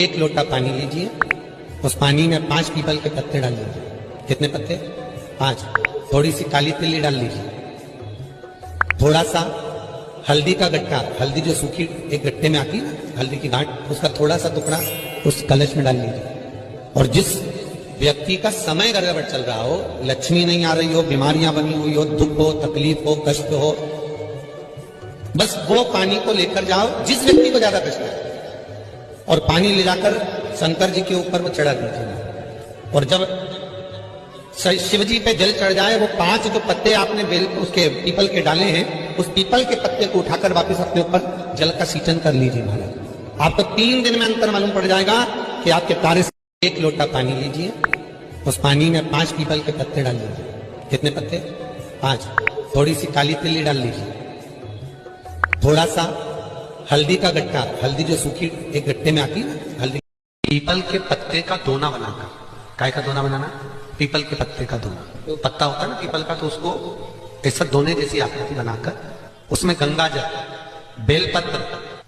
एक लोटा पानी लीजिए, उस पानी में 5 पीपल के पत्ते डाल दीजिए। कितने पत्ते? 5। थोड़ी सी काली तिल्ली डाल लीजिए, थोड़ा सा हल्दी का गट्टा, हल्दी जो सूखी एक गट्टे में आती है ना, हल्दी की गांठ, उसका थोड़ा सा टुकड़ा उस कलश में डाल लीजिए। और जिस व्यक्ति का समय गड़बड़ चल रहा हो, लक्ष्मी नहीं आ रही हो, बीमारियां बनी हुई हो, दुख हो, तकलीफ हो, कष्ट हो, बस वो पानी को लेकर जाओ जिस व्यक्ति को ज्यादा कष्ट है, और पानी ले जाकर शंकर जी के ऊपर वो चढ़ा दीजिए। और जब शिव जी पे जल चढ़ जाए, वो 5 जो पत्ते आपने बेल उसके पीपल के डाले हैं, उस पीपल के पत्ते को उठाकर वापस अपने ऊपर जल का सिंचन कर लीजिए महाराज। आपको 3 दिन में अंतर मालूम पड़ जाएगा कि आपके कार्य से। एक लोटा पानी लीजिए, उस पानी में 5 पीपल के पत्ते डाल लीजिए। कितने पत्ते? 5। थोड़ी सी काली तिल्ली डाल लीजिए, थोड़ा सा हल्दी का गट्टा, हल्दी जो सूखी एक गट्टे में आती है ना, हल्दी। पीपल के पत्ते का दोना बनाकर, काय का दोना बनाना? पीपल के पत्ते का दोना। तो पत्ता होता है ना पीपल का, तो उसको ऐसा दोने जैसी आकृति बनाकर उसमें गंगा जल, बेलपत्र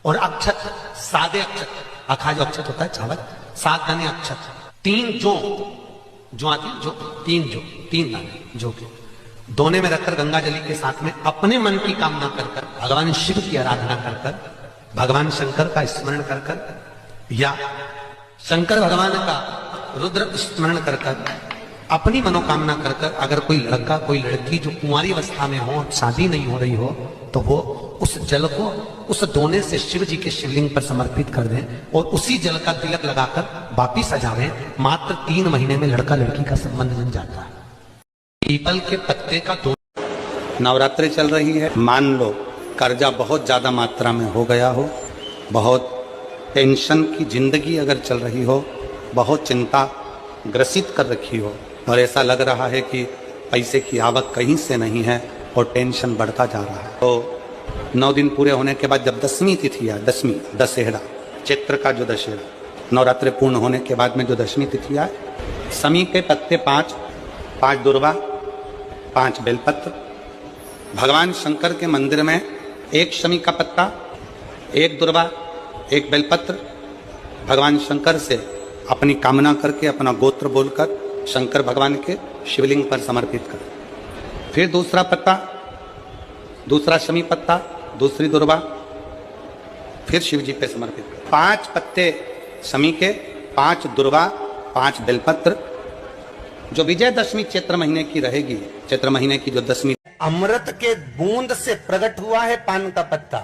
और अक्षत, सादे अक्षत, अखा जो अक्षत होता है चावल, 7 दाने अक्षत, 3 जो आती है, जो 3 दाने जो के दोने में रखकर गंगा जली के साथ में अपने मन की कामना कर भगवान शिव की आराधना कर भगवान शंकर का स्मरण कर या शंकर भगवान का रुद्र स्मरण कर अपनी मनोकामना कर अगर कोई लड़का कोई लड़की जो कुंवारी अवस्था में हो, शादी नहीं हो रही हो, तो वो उस जल को उस दोने से शिव जी के शिवलिंग पर समर्पित कर दें और उसी जल का तिलक लगाकर वापिस आ जावे। मात्र 3 महीने में लड़का लड़की का संबंध बन जाता है। पीपल के पत्ते का दोना। नवरात्रि चल रही है, मान लो कर्जा बहुत ज्यादा मात्रा में हो गया हो, बहुत टेंशन की जिंदगी अगर चल रही हो, बहुत चिंता ग्रसित कर रखी हो, और ऐसा लग रहा है कि पैसे की आवक कहीं से नहीं है और टेंशन बढ़ता जा रहा है, तो 9 दिन पूरे होने के बाद जब 10वीं तिथि है, 10वीं दशहरा, चैत्र का जो दशहरा, नवरात्रि पूर्ण होने के बाद में जो 10वीं तिथि है, समी के पत्ते 5 दुर्वा, 5 बेलपत्र, भगवान शंकर के मंदिर में 1 शमी का पत्ता, 1 दुर्वा, 1 बेलपत्र, भगवान शंकर से अपनी कामना करके अपना गोत्र बोलकर शंकर भगवान के शिवलिंग पर समर्पित कर। फिर दूसरा पत्ता, दूसरा शमी पत्ता, दूसरी दुर्वा, फिर शिव जी पे समर्पित कर। 5 पत्ते शमी के, 5 दुर्वा, 5 बेलपत्र, जो विजयदशमी चैत्र महीने की रहेगी, चैत्र महीने की जो 10वीं, अमृत के बूंद से प्रकट हुआ है पान का पत्ता।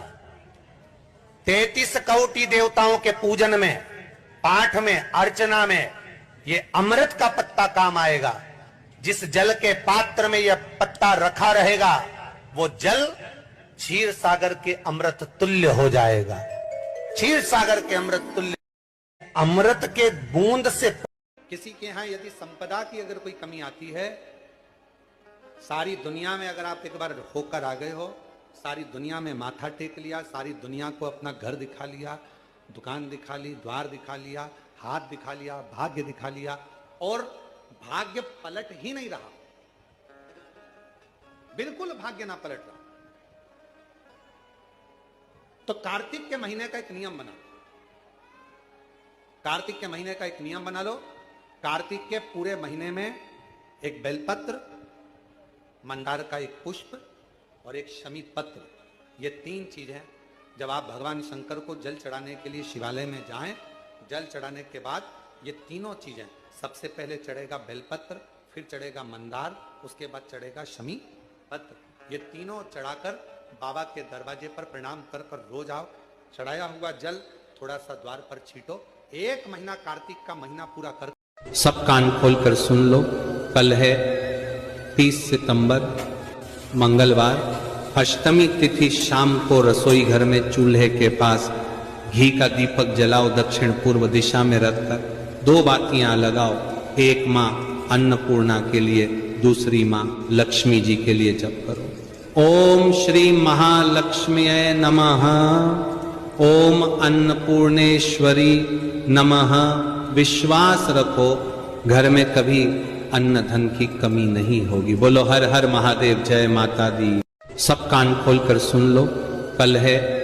33 कोटि देवताओं के पूजन में, पाठ में, अर्चना में ये अमृत का पत्ता काम आएगा। जिस जल के पात्र में यह पत्ता रखा रहेगा, वो जल क्षीर सागर के अमृत तुल्य हो जाएगा। क्षीर सागर के अमृत तुल्य। अमृत के बूंद से किसी के यहां यदि संपदा की अगर कोई कमी आती है, सारी दुनिया में अगर आप एक बार होकर आ गए हो, सारी दुनिया में माथा टेक लिया, सारी दुनिया को अपना घर दिखा लिया, दुकान दिखा ली, द्वार दिखा लिया, हाथ दिखा लिया, भाग्य दिखा लिया, और भाग्य पलट ही नहीं रहा, बिल्कुल भाग्य ना पलट रहा, तो कार्तिक के महीने का एक नियम बना। कार्तिक के महीने का एक नियम बना लो। कार्तिक के पूरे महीने में एक बेलपत्र, मंदार का एक पुष्प और एक शमी पत्र, ये 3 चीज है। जब आप भगवान शंकर को जल चढ़ाने के लिए शिवालय में जाएं, जल चढ़ाने के बाद ये तीनों चीजें, सबसे पहले चढ़ेगा बेलपत्र, फिर चढ़ेगा मंदार, उसके बाद चढ़ेगा शमी पत्र। ये तीनों चढ़ाकर बाबा के दरवाजे पर प्रणाम कर कर रोज आओ। चढ़ाया हुआ जल थोड़ा सा द्वार पर छीटो। 1 महीना कार्तिक का महीना पूरा कर। सब कान खोलकर सुन लो। कल है 30 सितंबर मंगलवार, अष्टमी तिथि। शाम को रसोई घर में चूल्हे के पास घी का दीपक जलाओ, दक्षिण पूर्व दिशा में रखकर 2 बातियां लगाओ। एक माँ अन्नपूर्णा के लिए, दूसरी माँ लक्ष्मी जी के लिए जप करो। ओम श्री महालक्ष्मीये नमः, ओम अन्नपूर्णेश्वरी नमः। विश्वास रखो घर में कभी अन्न धन की कमी नहीं होगी। बोलो हर हर महादेव, जय माता दी। सब कान खोलकर सुन लो। कल है